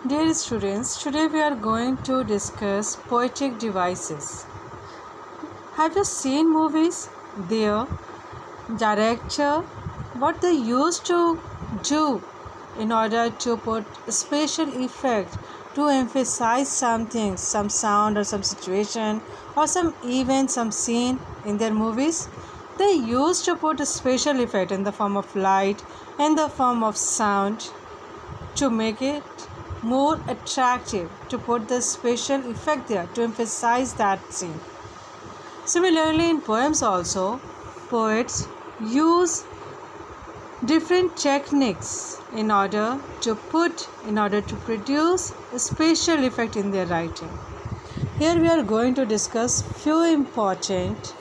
Dear students, today we are going to discuss poetic devices. Have you seen movies? Their director, what they used to do in order to put special effect to emphasize something, some sound or some situation or some event, some scene in their movies? They used to put a special effect in the form of light, in the form of sound, to make it more attractive, to put the special effect there to emphasize that scene. Similarly, in poems also, poets use different techniques in order to produce a special effect in their writing. Here we are going to discuss few important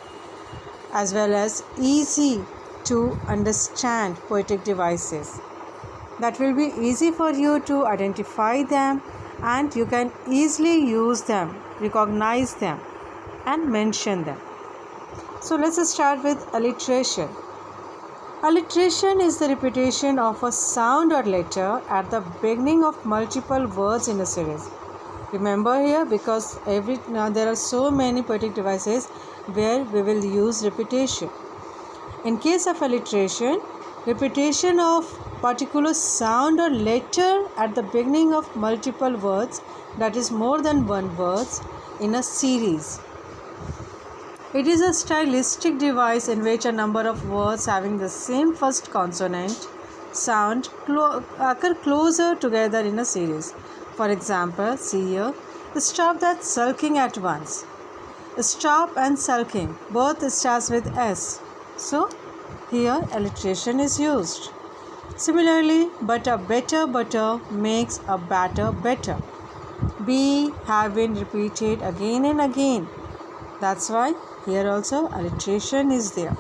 as well as easy to understand poetic devices that will be easy for you to identify them, and you can easily use them, recognize them and mention them. So let's start with alliteration. Alliteration is the repetition of a sound or letter at the beginning of multiple words in a series. Remember here, because there are so many poetic devices where we will use repetition. In case of alliteration, repetition of particular sound or letter at the beginning of multiple words, that is more than one words in a series. It is a stylistic device in which a number of words having the same first consonant sound occur closer together in a series. For example, see here, stop that sulking at once. Stop and sulking both starts with S. So here alliteration is used. Similarly, butter, better, butter makes a batter better. Be have been repeated again and again. That's why here also alliteration is there.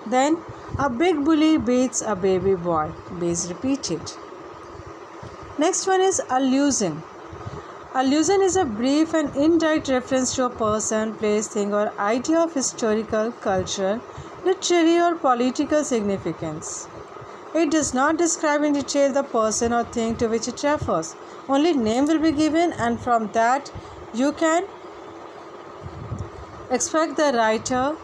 Then a big bully beats a baby boy. Be is repeated. Next one is allusion. Allusion is a brief and indirect reference to a person, place, thing or idea of historical, cultural, literary or political significance. It does not describe in detail the person or thing to which it refers. Only name will be given, and from that you can expect the writer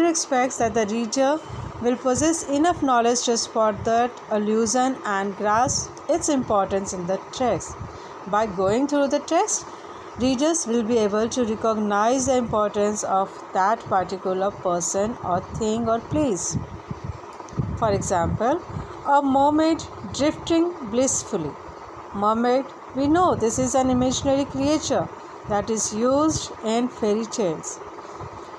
expects that the reader will possess enough knowledge to spot that allusion and grasp its importance in the text. By going through the text, readers will be able to recognize the importance of that particular person or thing or place. For example, a mermaid drifting blissfully. Mermaid, we know this is an imaginary creature that is used in fairy tales.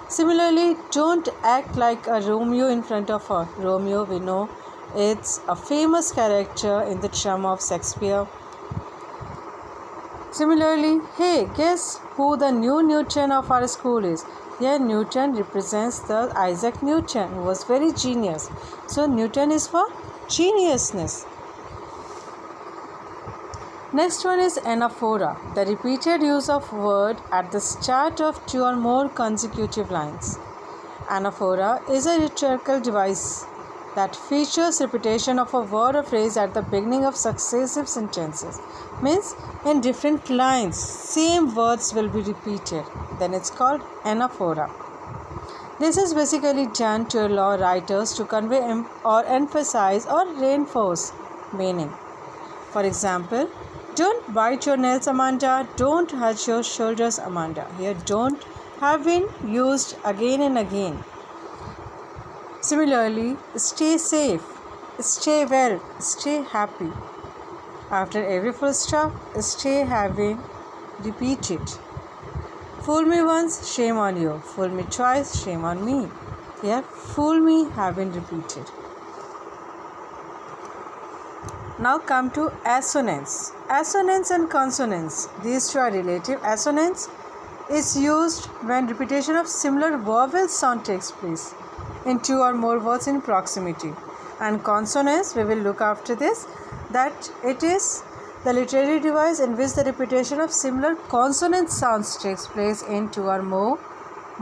Similarly, don't act like a Romeo in front of her. Romeo, we know, it's a famous character in the drama of Shakespeare. Similarly, hey, guess who the new Newton of our school is? Here Newton represents the Isaac Newton, who was very genius. So Newton is for geniusness. Next one is anaphora, the repeated use of word at the start of two or more consecutive lines. Anaphora is a rhetorical device that features repetition of a word or phrase at the beginning of successive sentences. Means in different lines, same words will be repeated. Then it's called anaphora. This is basically done to allow writers to convey or emphasize or reinforce meaning. For example, don't bite your nails, Amanda. Don't hurt your shoulders, Amanda. Here, don't have been used again and again. Similarly, stay safe, stay well, stay happy. After every full stop, stay have been repeated. Fool me once, shame on you. Fool me twice, shame on me. Here, fool me have been repeated. Now come to assonance. Assonance and consonance. These two are relative. Assonance is used when repetition of similar vowel sound takes place in two or more words in proximity. And consonance, we will look after this, that it is the literary device in which the repetition of similar consonant sounds takes place in two or more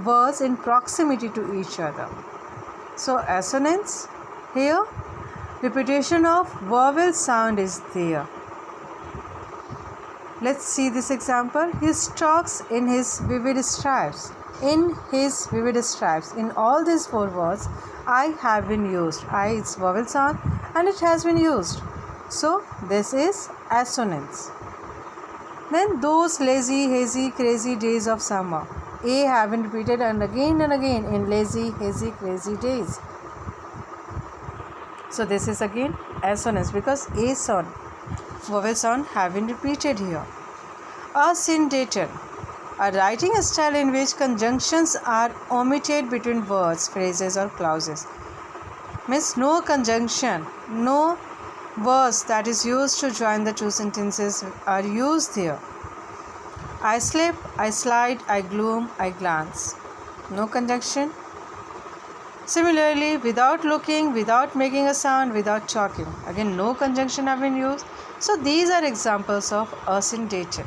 words in proximity to each other. So assonance, here repetition of vowel sound is there. Let's see this example. He stalks in his vivid stripes. In his vivid stripes. In all these four words, I have been used. I is vowel sound and it has been used. So this is assonance. Then those lazy, hazy, crazy days of summer. A have been repeated and again in lazy, hazy, crazy days. So this is again assonance because A sound, vowel sound have been repeated here. Asyndeton, a writing style in which conjunctions are omitted between words, phrases or clauses. Means no conjunction, no verse that is used to join the two sentences are used here. I slip, I slide, I gloom, I glance. No conjunction. Similarly, without looking, without making a sound, without talking. Again, no conjunction have been used. So these are examples of asyndeton.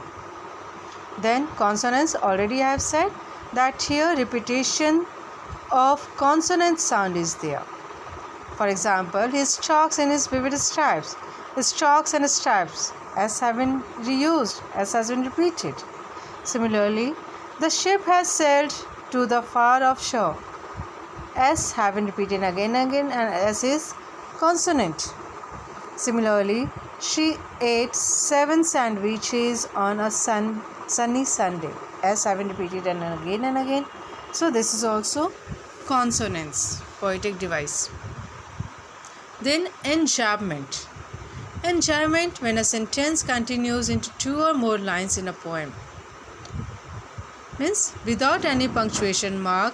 Then consonants, already I have said that here repetition of consonant sound is there. For example, he stalks in his vivid stripes. Stalks and stripes. S have been reused. S has been repeated. Similarly, the ship has sailed to the far off shore. S have been repeated again and S is consonant. Similarly, she ate 7 sandwiches on a sunny Sunday. S have been repeated and again. So this is also consonants, poetic device. Then enjambment. Enjambment when a sentence continues into 2 or more lines in a poem. Means without any punctuation mark,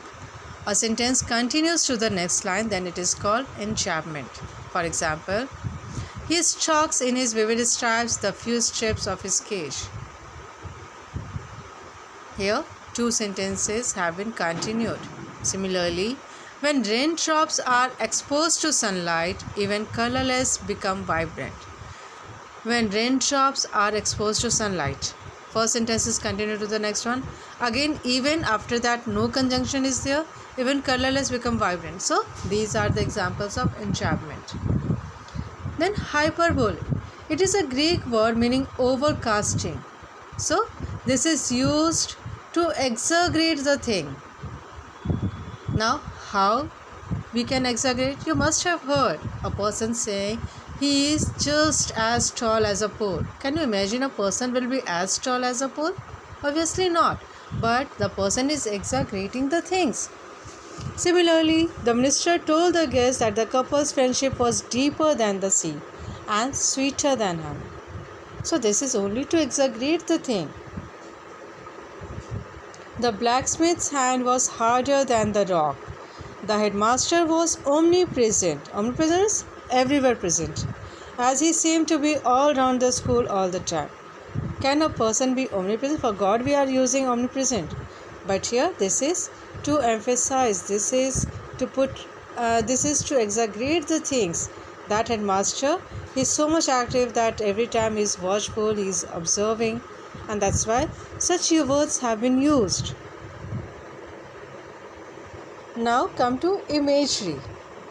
a sentence continues to the next line, then it is called enjambment. For example, he stalks in his vivid stripes the few strips of his cage. Here, 2 sentences have been continued. Similarly, when raindrops are exposed to sunlight, even colorless become vibrant. When raindrops are exposed to sunlight, first sentence is continued to the next one. Again, even after that, no conjunction is there. Even colorless become vibrant. So, these are the examples of enchantment. Then hyperbole. It is a Greek word meaning overcasting. So, this is used to exaggerate the thing. Now, how we can exaggerate? You must have heard a person saying, he is just as tall as a pole. Can you imagine a person will be as tall as a pole? Obviously not. But the person is exaggerating the things. Similarly, the minister told the guests that the couple's friendship was deeper than the sea and sweeter than honey. So this is only to exaggerate the thing. The blacksmith's hand was harder than the rock. The headmaster was omnipresent. Omnipresent is everywhere present, as he seemed to be all round the school all the time. Can a person be omnipresent? For God we are using omnipresent. But here this is to emphasize, this is to exaggerate the things. That headmaster is so much active that every time he is watchful, he is observing, and that's why such words have been used. Now come to imagery.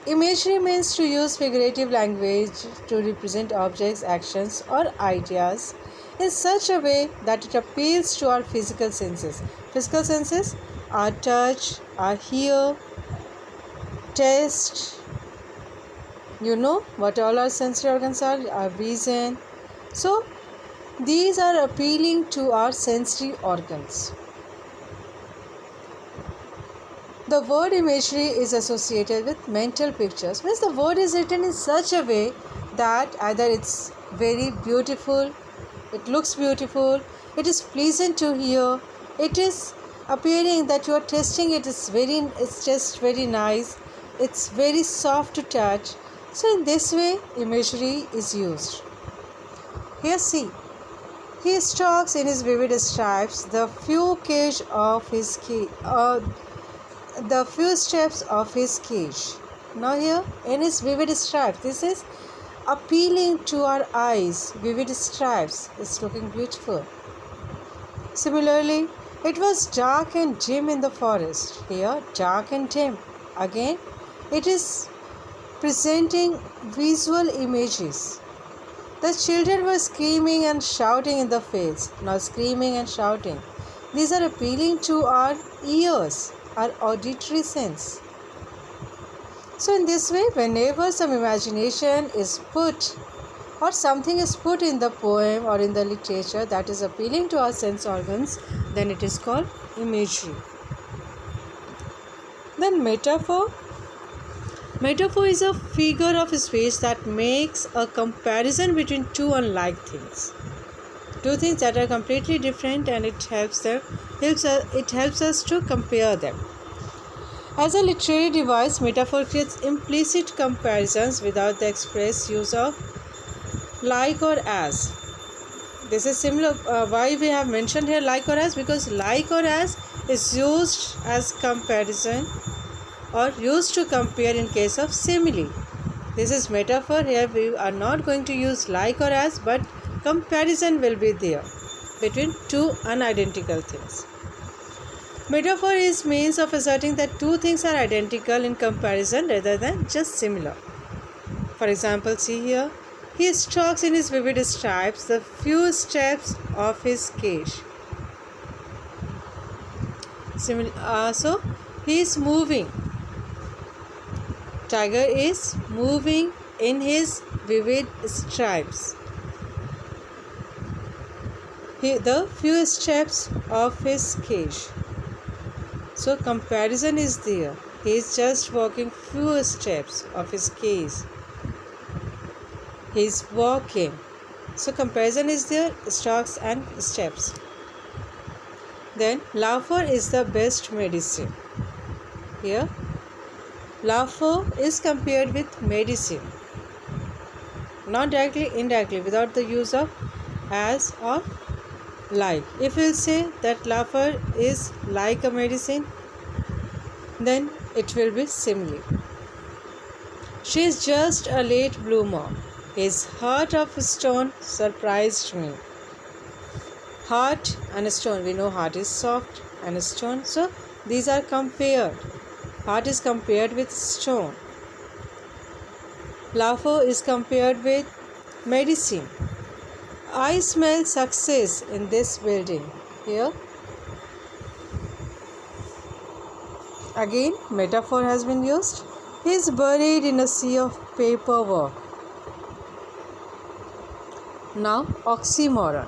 Imagery means to use figurative language to represent objects, actions, or ideas in such a way that it appeals to our physical senses. Physical senses are touch, our hear, taste. You know what all our sensory organs are? Our vision. So, these are appealing to our sensory organs. The word imagery is associated with mental pictures. Means the word is written in such a way that either it's very beautiful, it looks beautiful, it is pleasant to hear, it is appearing that you are tasting it, it's just very nice, it's very soft to touch. So in this way imagery is used. Here see, he stalks in his vivid stripes the few steps of his cage. Now here in his vivid stripes, this is appealing to our eyes. Vivid stripes is looking beautiful. Similarly, it was dark and dim in the forest. Here, dark and dim. Again, it is presenting visual images. The children were screaming and shouting in the fields. Now, screaming and shouting. These are appealing to our ears, our auditory sense. So, in this way, whenever some imagination is put or something is put in the poem or in the literature that is appealing to our sense organs, then it is called imagery. Then metaphor. Metaphor is a figure of speech that makes a comparison between two unlike things. Two things that are completely different, and it helps us to compare them. As a literary device, metaphor creates implicit comparisons without the express use of like or as. This is similar. Why we have mentioned here like or as? Because like or as is used as comparison or used to compare in case of simile. This is metaphor. Here we are not going to use like or as, but comparison will be there between two unidentical things. Metaphor is means of asserting that two things are identical in comparison rather than just similar. For example, see here, he stalks in his vivid stripes the few steps of his cage. So he is moving. Tiger is moving in his vivid stripes. The few steps of his cage. So comparison is there. He is just walking few steps of his cage. He is walking. So comparison is there, stalks and steps. Then laughter is the best medicine. Here laughter is compared with medicine. Not directly, indirectly, without the use of as or like. If we'll say that laughter is like a medicine, then it will be simile. She is just a late bloomer. His heart of stone surprised me. Heart and stone. We know heart is soft and stone. So these are compared. Heart is compared with stone. Laughter is compared with medicine. I smell success in this building. Here again metaphor has been used. He is buried in a sea of paperwork. Now oxymoron.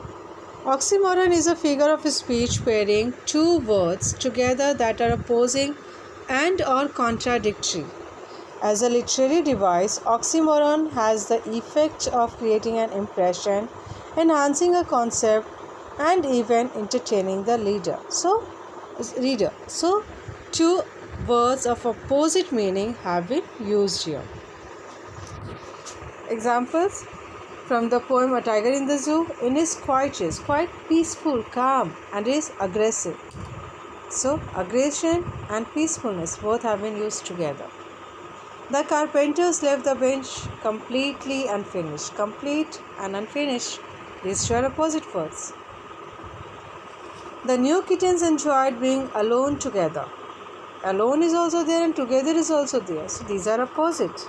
Oxymoron is a figure of speech pairing two words together that are opposing and or contradictory. As a literary device, oxymoron has the effect of creating an impression, enhancing a concept, and even entertaining the reader. So two words of opposite meaning have been used here. Examples from the poem A Tiger in the Zoo. In his quiet is quite peaceful, calm, and is aggressive. So aggression and peacefulness both have been used together. The carpenters left the bench completely unfinished. Complete and unfinished, these two are opposite words. The new kittens enjoyed being alone together. Alone is also there and together is also there. So these are opposite.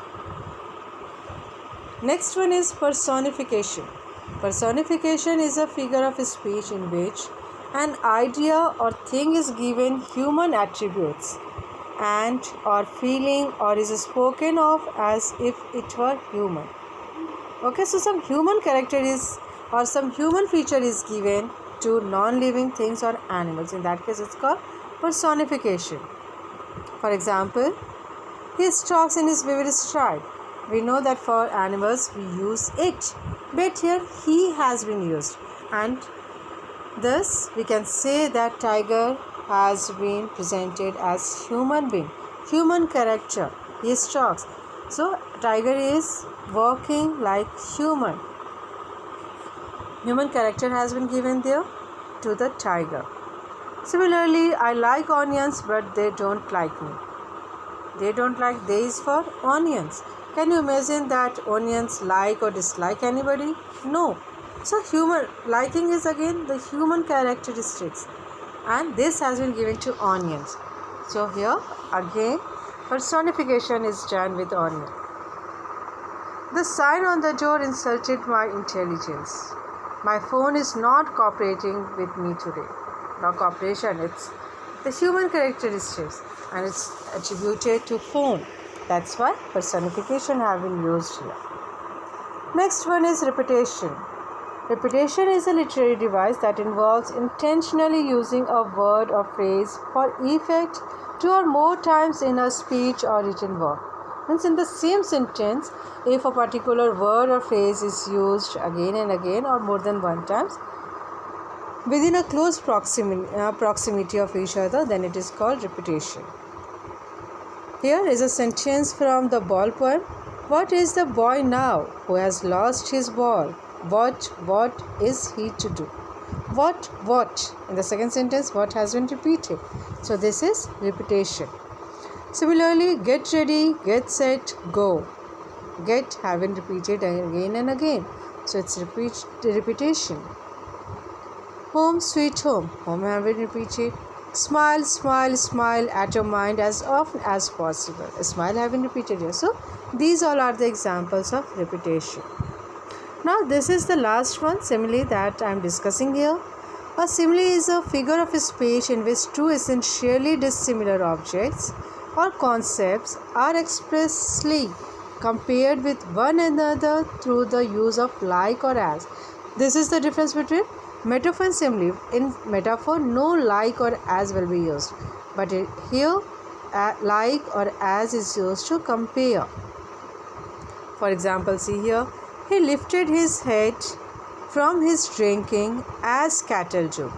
Next one is personification. Personification is a figure of speech in which an idea or thing is given human attributes and or feeling or is spoken of as if it were human. Okay, so some human character is or some human feature is given to non-living things or animals. In that case, it's called personification. For example, he stalks in his vivid stripe. We know that for animals we use it, but here he has been used, and thus we can say that tiger has been presented as human being, human character. He stalks. So tiger is walking like human. Human character has been given there to the tiger. Similarly, I like onions, but they don't like me. They don't like, they is for onions. Can you imagine that onions like or dislike anybody? No. So human liking is again the human characteristics, and this has been given to onions. So here again personification is done with onion. The sign on the door insulted my intelligence. My phone is not cooperating with me today. Not cooperation, it's the human characteristics and it's attributed to phone. That's why personification have been used here. Next one is repetition. Repetition is a literary device that involves intentionally using a word or phrase for effect two or more times in a speech or written work. Means in the same sentence, if a particular word or phrase is used again and again or more than one times within a close proximity of each other, then it is called repetition. Here is a sentence from the ball poem. What is the boy now who has lost his ball? What is he to do? What? In the second sentence, what has been repeated. So this is repetition. Similarly, get ready, get set, go. Get have been repeated again and again. So it's repetition. Home sweet home. Home have been repeated. Smile, smile, smile at your mind as often as possible. A smile have been repeated here. So these all are the examples of repetition. Now this is the last one, simile, that I am discussing here. A simile is a figure of speech in which two essentially dissimilar objects or concepts are expressly compared with one another through the use of like or as. This is the difference between metaphor and simile. In metaphor, no like or as will be used, but here like or as is used to compare. For example, see here, he lifted his head from his drinking as cattle do.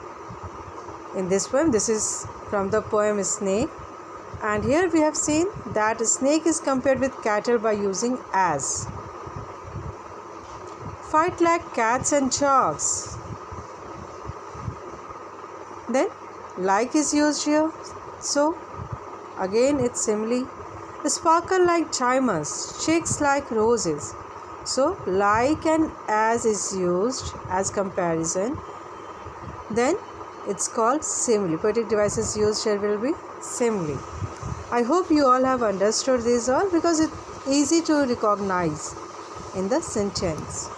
In this poem, this is from the poem Snake, and here we have seen that a snake is compared with cattle by using as. Fight like cats and dogs. Then like is used here, so again it's simile. Sparkle like diamonds, chicks like roses. So like and as is used as comparison, then it's called simile. Poetic devices used here will be simile. I hope you all have understood this all because it's easy to recognize in the sentence.